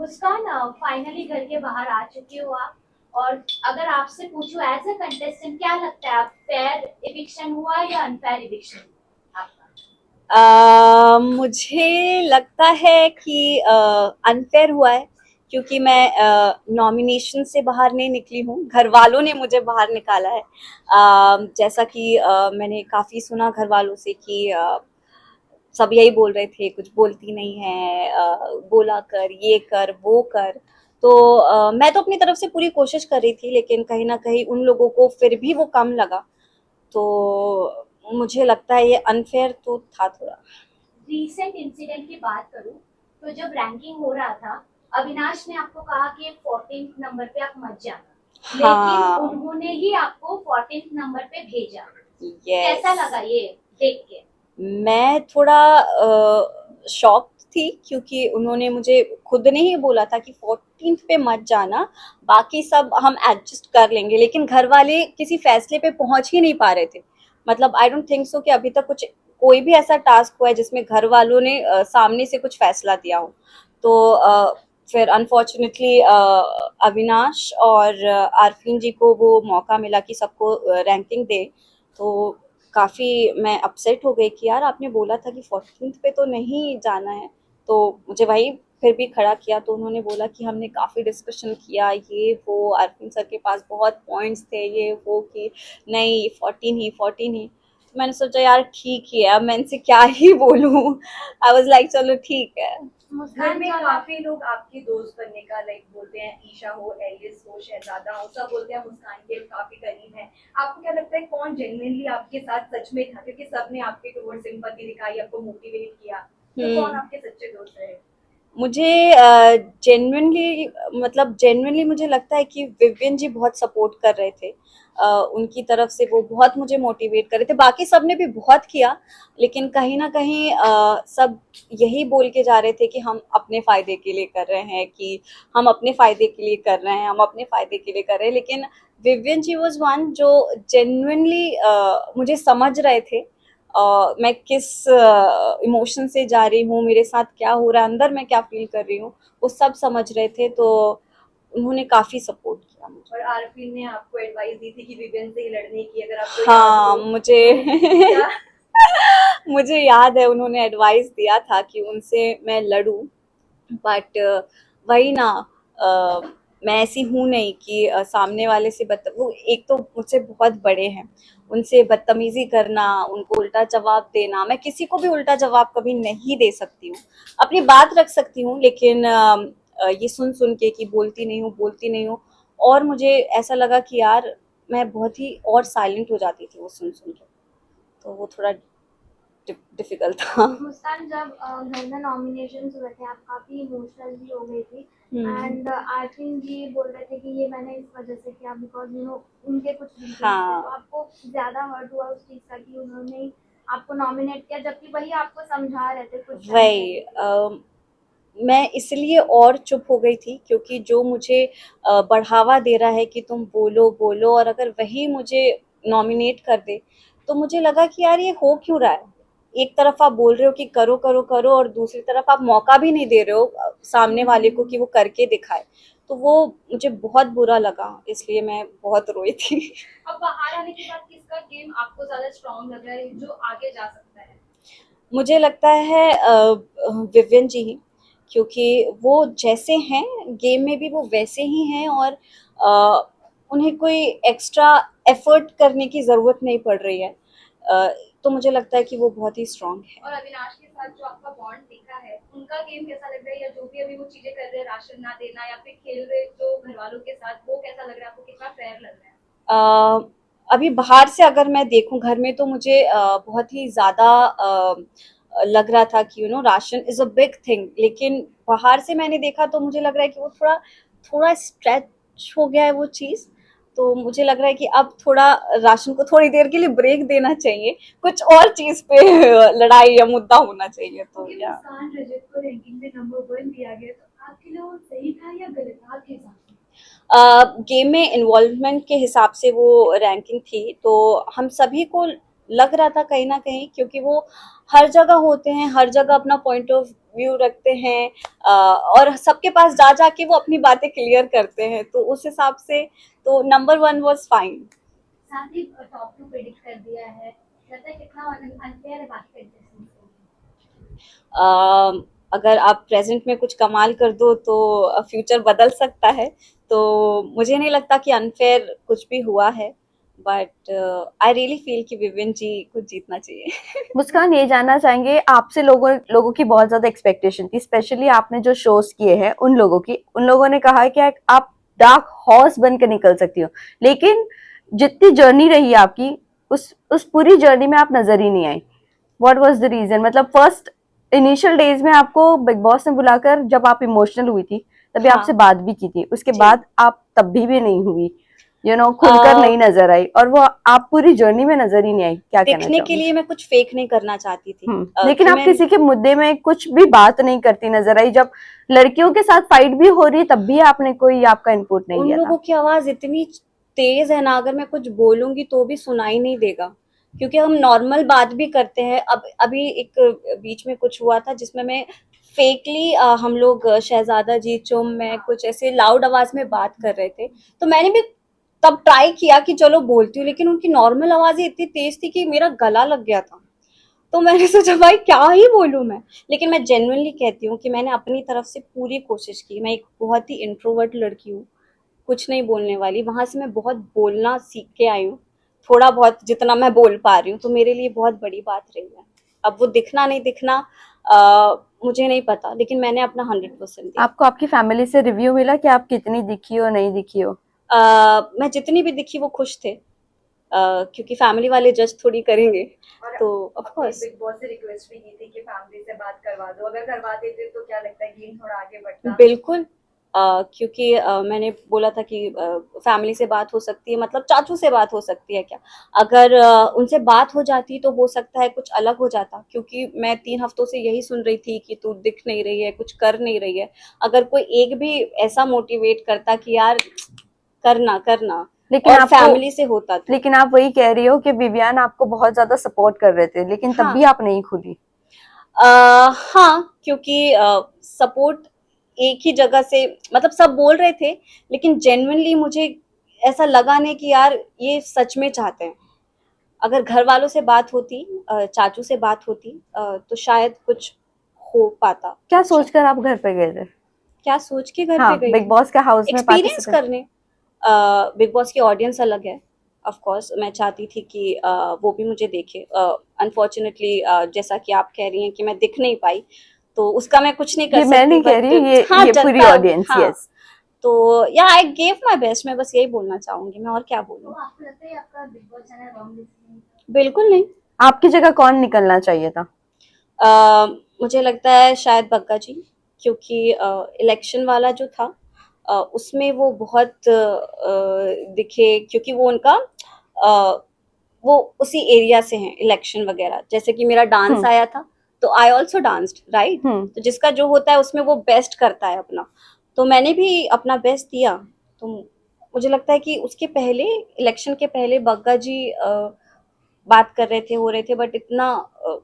मुस्कान, finally घर के बाहर आ चुकी हो आप। और अगर आपसे पूछूं एज अ कंटेस्टेंट, क्या लगता है, आप फेयर इविक्शन हुआ या अनफेयर इविक्शन आपका? मुझे लगता है कि अनफेयर हुआ है, क्योंकि मैं नॉमिनेशन से बाहर नहीं निकली हूँ, घर वालों ने मुझे बाहर निकाला है। जैसा कि मैंने काफ़ी सुना घर वालों से कि सब यही बोल रहे थे, कुछ बोलती नहीं है, बोला कर, ये कर, वो कर। तो मैं तो अपनी तरफ से पूरी कोशिश कर रही थी, लेकिन कहीं ना कहीं उन लोगों को फिर भी वो कम लगा। तो मुझे लगता है ये अनफेयर तो था थोड़ा। रीसेंट इंसिडेंट की बात करूं तो जब रैंकिंग हो रहा था, अविनाश ने आपको कहा कि 14th नंबर पे आप मत जाना, लेकिन हाँ। उन्होंने ही आपको 14th नंबर पे भेजा। यस। कैसा लगा ये देख के? मैं थोड़ा शॉक थी, क्योंकि उन्होंने मुझे खुद ने ही बोला था कि 14th पे मत जाना, बाकी सब हम एडजस्ट कर लेंगे। लेकिन घर वाले किसी फैसले पे पहुंच ही नहीं पा रहे थे। मतलब आई डोंट थिंक सो कि अभी तक कुछ कोई भी ऐसा टास्क हुआ है जिसमें घर वालों ने सामने से कुछ फैसला दिया हो। तो फिर अनफॉर्चुनेटली अविनाश और आरफीन जी को वो मौका मिला कि सबको रैंकिंग दे। तो काफ़ी मैं अपसेट हो गई कि यार आपने बोला था कि 14th पे तो नहीं जाना है। तो मुझे वही फिर भी खड़ा किया, तो उन्होंने बोला कि हमने काफ़ी डिस्कशन किया, ये वो, अरविंद सर के पास बहुत पॉइंट्स थे, ये वो, कि नहीं 14 ही तो मैंने सोचा यार ठीक ही है, अब मैं इनसे क्या ही बोलूँ। आई वॉज लाइक चलो ठीक है। घर में काफी लोग आपकी दोस्त बनने का लाइक बोलते हैं, ईशा हो, एलिस हो, शहजादा हो, सब बोलते हैं मुस्कान के काफी करीब है। आपको क्या लगता है कौन जेन्युइनली आपके साथ सच में था, क्योंकि सबने आपके टुवर्ड सिंपैथी दिखाई, आपको मोटिवेट किया, तो कौन हम्म। आपके सच्चे दोस्त रहे? मुझे जेन्युइनली, मतलब जेन्युइनली मुझे लगता है कि विवियन जी बहुत सपोर्ट कर रहे थे। उनकी तरफ से वो बहुत मुझे मोटिवेट कर रहे थे, बाकी सब ने भी बहुत किया। लेकिन कहीं ना कहीं सब यही बोल के जा रहे थे कि हम अपने फ़ायदे के लिए कर रहे हैं, कि हम अपने फ़ायदे के लिए कर रहे हैं, हम अपने फ़ायदे के लिए कर रहे हैं। लेकिन विवियन जी वॉज वन जो जेन्युइनली मुझे समझ रहे थे, मैं किस इमोशन से जा रही हूँ, मेरे साथ क्या हो रहा है, अंदर मैं क्या फील कर रही हूँ, वो सब समझ रहे थे। तो उन्होंने काफ़ी सपोर्ट किया मुझे। और आरफीन ने आपको एडवाइस दी थी कि विवेन से ही लड़ने की, अगर आपको याद हाँ, हो मुझे तो क्या? मुझे याद है उन्होंने एडवाइस दिया था कि उनसे मैं लड़ूं। बट वही ना, अ, मैं ऐसी हूँ नहीं कि सामने वाले से वो एक तो मुझसे बहुत बड़े हैं, उनसे बदतमीजी करना, उनको उल्टा जवाब देना, मैं किसी को भी उल्टा जवाब कभी नहीं दे सकती हूँ। अपनी बात रख सकती हूँ, लेकिन ये सुन सुन के कि बोलती नहीं हूँ, बोलती नहीं हूँ। और मुझे ऐसा लगा कि यार मैं बहुत ही और साइलेंट हो जाती थी वो सुन सुन के। तो वो थोड़ा डिफिकल्ट था। मुस्कान, जब घर में नॉमिनेशन हुए थे आप काफी इमोशनल भी हो गई थी। हम्म। एंड आर्थिन जी बोल रहे थे कि ये मैंने इस वजह से किया बिकॉज उनके कुछ रीजन थे, तो हाँ। आपको ज्यादा हर्ट हुआ उस चीज का कि उन्होंने ही आपको नॉमिनेट किया, जबकि वही आपको समझा रहे थे कुछ टाइम वही पहले। मैं इसलिए और चुप हो गई थी, क्योंकि जो मुझे बढ़ावा दे रहा है कि तुम बोलो बोलो, और अगर वही मुझे नॉमिनेट कर दे, तो मुझे लगा कि यार ये हो क्यों रहा है। एक तरफ आप बोल रहे हो कि करो करो करो, और दूसरी तरफ आप मौका भी नहीं दे रहे हो सामने वाले को कि वो करके दिखाए। तो वो मुझे बहुत बुरा लगा, इसलिए मैं बहुत रोई थी। अब बाहर आने के बाद किसका गेम आपको ज्यादा स्ट्रांग लग रहा है, जो आगे जा सकता है? मुझे लगता है विवियन जी ही, क्योंकि वो जैसे हैं गेम में भी वो वैसे ही हैं, और उन्हें कोई एक्स्ट्रा एफर्ट करने की ज़रूरत नहीं पड़ रही है। अ, तो मुझे लगता है कि वो बहुत ही स्ट्रांग है। और अविनाश के साथ जो आपका बॉन्ड दिखा है, उनका गेम कैसा लग रहा है, या जो भी अभी वो चीजें कर रहे हैं, राशन ना देना या फिर खेल रहे जो घर वालों के साथ, वो कैसा लग रहा है आपको, कितना फेयर लग रहा है? अ, अभी बाहर से अगर मैं देखूं, घर में तो मुझे बहुत ही ज़्यादा लग रहा था कि ration is a big thing. लेकिन बाहर से मैंने देखा तो मुझे लग रहा है कि वो थोड़ा थोड़ा स्ट्रेच हो गया है वो चीज़। तो मुझे लग रहा है कि अब थोड़ा राशन को थोड़ी देर के लिए ब्रेक देना चाहिए, कुछ और चीज़ पे लड़ाई या मुद्दा होना चाहिए। तो ओके, या मुस्कान रजत को रैंकिंग में नंबर 1 दिया गया, तो आपके लिए वो सही था या गलत था आपके हिसाब से? गेम में इन्वॉल्वमेंट के हिसाब से वो रैंकिंग थी, तो हम सभी को लग रहा था कहीं ना कहीं, क्योंकि वो हर जगह होते हैं, हर जगह अपना पॉइंट ऑफ व्यू रखते हैं, और सबके पास जा जाके वो अपनी बातें क्लियर करते हैं, तो उस हिसाब से तो नंबर 1 वाज फाइन। साथ ही टॉप टू प्रेडिक्ट कर दिया है, लगता है कितना अनफेयर है बाकी कंटेस्टेंट अगर आप प्रेजेंट में कुछ कमाल कर दो तो फ्यूचर बदल सकता है, तो मुझे नहीं लगता कि अनफेयर कुछ भी हुआ है, बट आई रियली फील कि विविन जी को जीतना चाहिए। मुस्कान, ये जानना चाहेंगे आपसे, लोगों लोगों की बहुत ज्यादा एक्सपेक्टेशन थी, स्पेशली आपने जो शोज किए हैं उन लोगों ने कहा है कि आप डार्क हॉर्स बनकर निकल सकती हो, लेकिन जितनी जर्नी रही आपकी, उस पूरी जर्नी में आप नजर ही नहीं आई। What was the reason? मतलब फर्स्ट इनिशियल डेज में आपको बिग बॉस ने बुलाकर जब आप इमोशनल हुई थी तभी हाँ। आपसे बात भी की थी, उसके जी। बाद आप तब भी नहीं हुई, खुलकर नहीं नजर आई, और वो आप पूरी जर्नी में नजर ही नहीं आई। क्या कहना दिखने के चाहोगे? लिए मैं कुछ फेक नहीं करना चाहती थी, लेकिन कि आप मैं किसी के मुद्दे में कुछ भी बात नहीं करती नजर आई, जब लड़कियों के साथ फाइट भी हो रही है तब भी आपने कोई आपका इनपुट नहीं उन दिया था। लोगों की आवाज इतनी तेज है ना, अगर मैं कुछ बोलूंगी तो भी सुनाई नहीं देगा, क्योंकि हम नॉर्मल बात भी करते हैं। अब अभी एक बीच में कुछ हुआ था जिसमें मैं फेकली हम लोग शहजादा जी, चुम, मैं कुछ ऐसे लाउड आवाज में बात कर रहे थे, तो मैंने भी तब ट्राई किया कि चलो बोलती हूँ, लेकिन उनकी नॉर्मल आवाजें इतनी तेज थी कि मेरा गला लग गया था। तो मैंने सोचा भाई क्या ही बोलूं मैं, लेकिन मैं जेन्युइनली कहती हूँ कि मैंने अपनी तरफ से पूरी कोशिश की। मैं एक बहुत ही इंट्रोवर्ट लड़की हूँ, कुछ नहीं बोलने वाली, वहां से मैं बहुत बोलना सीख के आई हूँ, थोड़ा बहुत जितना मैं बोल पा रही हूँ, तो मेरे लिए बहुत बड़ी बात रही है। अब वो दिखना नहीं दिखना मुझे नहीं पता, लेकिन मैंने अपना 100% दिया। आपको आपकी फैमिली से रिव्यू मिला कि आप कितनी दिखी हो नहीं दिखी हो? मैं जितनी भी दिखी वो खुश थे, क्योंकि फैमिली वाले जज थोड़ी करेंगे, और तो ऑफ अपने कोर्स बिग बॉस से रिक्वेस्ट भी की थी कि फैमिली से बात करवा दो, अगर करवा देते तो क्या लगता है गेम थोड़ा आगे बढ़ता? बिल्कुल। क्योंकि मैंने बोला था कि फैमिली से बात हो सकती है, मतलब चाचू से बात हो सकती है क्या, अगर उनसे बात हो जाती तो हो सकता है कुछ अलग हो जाता, क्योंकि मैं 3 हफ्तों से यही सुन रही थी कि तू दिख नहीं रही है, कुछ कर नहीं रही है। अगर कोई एक भी ऐसा मोटिवेट करता कि यार करना करना, लेकिन और आपको फैमिली से होता तो। लेकिन आप वही कह रही हो कि विवियन आपको बहुत ज्यादा सपोर्ट कर रहे थे, लेकिन तब हाँ। भी आप नहीं खुली। हाँ, क्योंकि सपोर्ट एक ही जगह से, मतलब सब बोल रहे थे, लेकिन जेन्युइनली मुझे ऐसा लगा नहीं कि यार ये सच में चाहते हैं। अगर घर वालों से बात होती, चाचू से बात होती, तो शायद कुछ हो पाता। क्या अच्छा, सोचकर आप घर पे गए थे? क्या सोच के घर पे हाँ, गई बिग थी? बॉस के हाउस में एक्सपीरियंस पार्टिसिपेट। करने। बिग बॉस की ऑडियंस अलग है, ऑफ कोर्स मैं चाहती थी कि वो भी मुझे देखे। अनफॉर्चुनेटली जैसा कि आप कह रही हैं कि मैं दिख नहीं पाई, तो उसका मैं कुछ नहीं कर ये मैं सकती, नहीं कह रही बट हूँ, हाँ ये पूरी जनता। ऑडियंस। हाँ, यस। तो या आई गेव माई बेस्ट, मैं बस यही बोलना चाहूंगी, मैं और क्या तो बोलूँ। आपको लगता है आपका big boss channel wrong decision? बिल्कुल नहीं। आपकी जगह कौन निकलना चाहिए था? अ, मुझे लगता है शायद बग्गा जी, क्योंकि इलेक्शन वाला जो था उसमें वो बहुत दिखे, क्योंकि वो उनका वो उसी एरिया से हैं, इलेक्शन वगैरह, जैसे कि मेरा डांस हम्म। आया था, तो आई ऑल्सो डांस्ड राइट, हम्म। तो जिसका जो होता है उसमें वो बेस्ट करता है अपना, तो मैंने भी अपना बेस्ट दिया। तो मुझे लगता है कि उसके पहले, इलेक्शन के पहले बग्गा जी बात कर रहे थे, हो रहे थे, बट इतना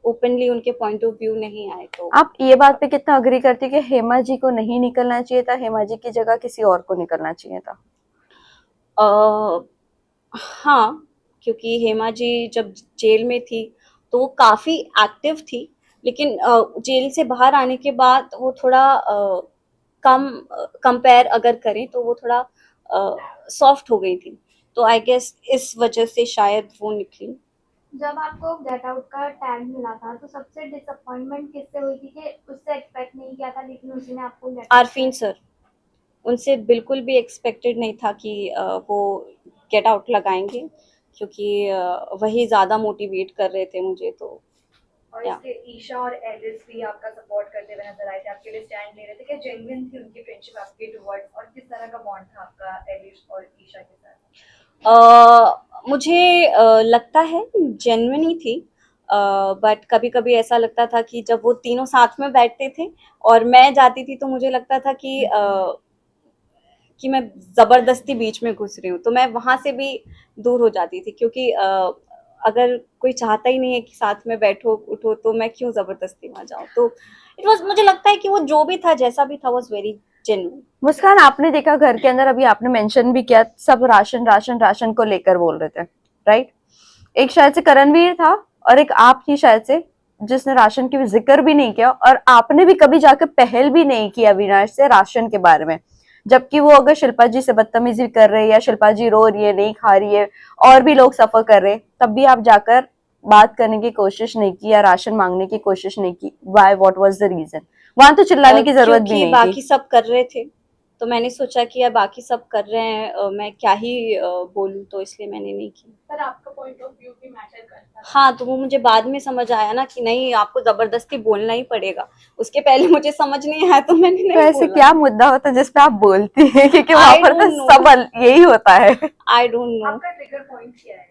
ओपनली उनके पॉइंट ऑफ व्यू नहीं आए, तो आप ये बात पे कितना अग्री करती कि हेमा जी को नहीं निकलना चाहिए था, हेमा जी की जगह किसी और को निकलना चाहिए था? हाँ, क्योंकि हेमा जी जब जेल में थी तो वो काफी एक्टिव थी, लेकिन जेल से बाहर आने के बाद वो थोड़ा कम, कंपेयर अगर करें तो वो थोड़ा सॉफ्ट हो गई थी, तो आई गेस इस वजह से शायद वो निकली। जब आपको गेट आउट का टैग मिला था तो सबसे डिसअपॉइंटमेंट किससे हुई थी कि उससे एक्सपेक्ट नहीं किया था लेकिन उसी ने आपको गेट आउट? आरफीन सर, उनसे बिल्कुल भी एक्सपेक्टेड नहीं था कि वो गेट आउट लगाएंगे, क्योंकि वही ज़्यादा मोटिवेट कर रहे थे मुझे, तो और या इसके ईशा और एलिस भी आपका सपोर्ट करते हुए नजर आए थे, आपके लिए स्टैंड ले रहे थे, क्या जेन्युइन थी उनकी फ्रेंडशिप आपके टुवर्ड्स, और किस तरह का बॉन्ड था आपका एलिस और ईशा के साथ? मुझे लगता है जेन्युइन ही थी, बट कभी कभी ऐसा लगता था कि जब वो तीनों साथ में बैठते थे और मैं जाती थी, तो मुझे लगता था कि मैं जबरदस्ती बीच में घुस रही हूँ, तो मैं वहां से भी दूर हो जाती थी, क्योंकि अगर कोई चाहता ही नहीं है कि साथ में बैठो उठो तो मैं क्यों जबरदस्ती वहां जाऊं। तो इट वाज, मुझे लगता है कि वो जो भी था जैसा भी था वाज वेरी जेन्युइन। मुस्कान, आपने देखा घर के अंदर, अभी आपने मेंशन भी किया, सब राशन राशन राशन को लेकर बोल रहे थे, राइट? एक शायद से करणवीर था और एक आप थी शायद से, जिसने राशन की जिक्र भी नहीं किया, और आपने भी कभी जाकर पहल भी नहीं की अविनाश से राशन के बारे में, जबकि वो अगर शिल्पा जी से बदतमीजी कर रहे हैं या शिल्पा जी रो रही है, नहीं खा रही है, और भी लोग सफर कर रहे, तब भी आप जाकर बात करने की कोशिश नहीं की या राशन मांगने की कोशिश नहीं की। Why, what was the reason? वहां तो चिल्लाने की जरूरत भी क्योंकि नहीं बाकी थी। सब कर रहे थे तो मैंने सोचा कि यार बाकी सब कर रहे हैं, मैं क्या ही बोलूं, तो इसलिए मैंने नहीं की। पर आपका पॉइंट ऑफ व्यू भी मैटर करता है। हाँ, तो वो मुझे बाद में समझ आया ना कि नहीं, आपको जबरदस्ती बोलना ही पड़ेगा। उसके पहले मुझे समझ नहीं आया तो मैंने तो नहीं ऐसे बोला। क्या मुद्दा होता है जिसपे आप बोलती हैं? क्योंकि वहां I पर तो don't know. सब यही होता है। I don't know. आपका ट्रिगर पॉइंट क्या है?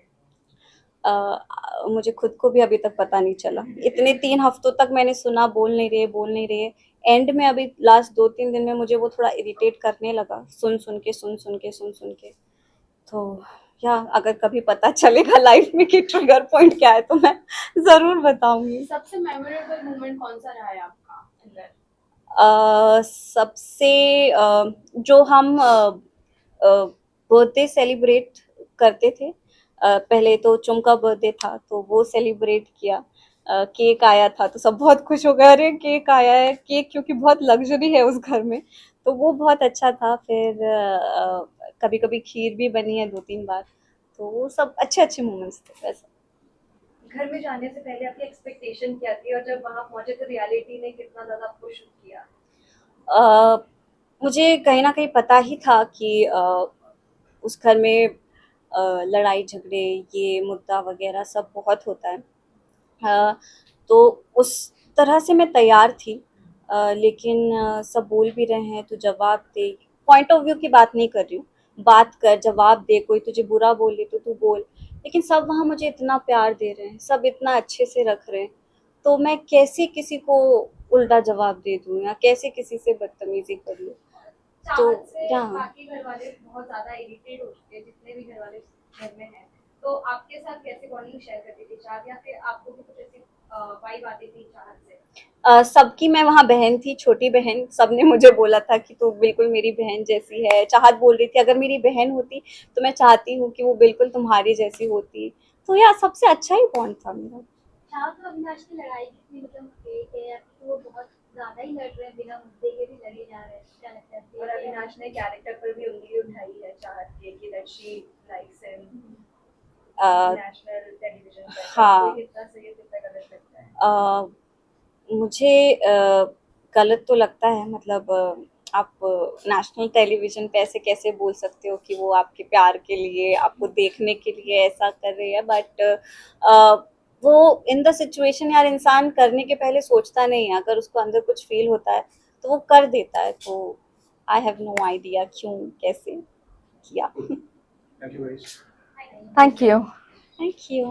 मुझे खुद को भी अभी तक पता नहीं चला। इतने 3 हफ्तों तक मैंने सुना बोल नहीं रहे, बोल नहीं रहे। एंड में अभी लास्ट 2-3 दिन में मुझे वो थोड़ा इरिटेट करने लगा, सुन सुन के। तो या अगर कभी पता चलेगा लाइफ में कि ट्रिगर पॉइंट क्या है तो मैं जरूर बताऊंगी। सबसे मेमोरेबल मोमेंट कौन सा रहा है आपका अंदर? सबसे जो हम बर्थडे सेलिब्रेट करते थे, पहले तो चुम का बर्थडे था तो वो सेलिब्रेट किया। केक आया था तो सब बहुत खुश हो गए, अरे केक आया है। केक क्योंकि बहुत लग्जरी है उस घर में, तो वो बहुत अच्छा था। फिर कभी कभी खीर भी बनी है 2-3 बार, तो वो सब अच्छे अच्छे मोमेंट्स थे वैसे। घर में जाने से पहले आपकी एक्सपेक्टेशन क्या थी, और जब वहां पहुंचे तो रियलिटी ने कितना ज्यादा आपको शुक किया? अ, मुझे कहीं ना कहीं पता ही था कि उस घर में लड़ाई झगड़े, ये मुद्दा वगैरह सब बहुत होता है। तो उस तरह से मैं तैयार थी। लेकिन सब बोल भी रहे हैं तो जवाब दे। पॉइंट ऑफ व्यू की बात नहीं कर रही हूँ, बात कर, जवाब दे। कोई तुझे बुरा बोले तो तू बोल। लेकिन सब वहाँ मुझे इतना प्यार दे रहे हैं, सब इतना अच्छे से रख रहे हैं, तो मैं कैसे किसी को उल्टा जवाब दे दूँ या कैसे किसी से बदतमीजी कर लूँ। तो चाहत से यहाँ बाकी घर वाले बहुत ज्यादा इरिटेट हो चुके हैं, जितने भी घर वाले घर में हैं। तो आपके साथ कैसे बॉन्डिंग शेयर करती थी चाहत, या फिर आपको भी कुछ ऐसी वाइब आती थी चाहत से? सबकी मैं वहाँ बहन थी, छोटी बहन। सबने मुझे बोला था कि तू बिल्कुल मेरी बहन जैसी है। चाहत बोल रही थी अगर मेरी बहन होती तो मैं चाहती हूँ कि वो बिल्कुल तुम्हारी जैसी होती। तो यार सबसे अच्छा ही बॉन्ड था मेरा। चाहत और अविनाश की लड़ाई कितनी मतलब फेक है, या फिर वो बहुत ज्यादा ही लड़ रहे हैं, बिना मुद्दे के भी लड़े जा रहे हैं? क्या लगता है? और अविनाश ने कैरेक्टर पर भी उंगली उठाई है चाहत के कि that she likes him national television पर। हाँ। आपको ये कितना सही है, कितना गलत लगता है? अ, मुझे गलत तो लगता है। मतलब आप नेशनल टेलीविजन पे ऐसे कैसे बोल सकते हो कि वो आपके प्यार के लिए, आपको देखने के लिए ऐसा कर रही है। बट वो इन द सिचुएशन यार, इंसान करने के पहले सोचता नहीं है। अगर उसको अंदर कुछ फील होता है तो वो कर देता है। तो आई हैव नो आइडिया क्यों कैसे किया। Thank you, guys. Thank you. Thank you.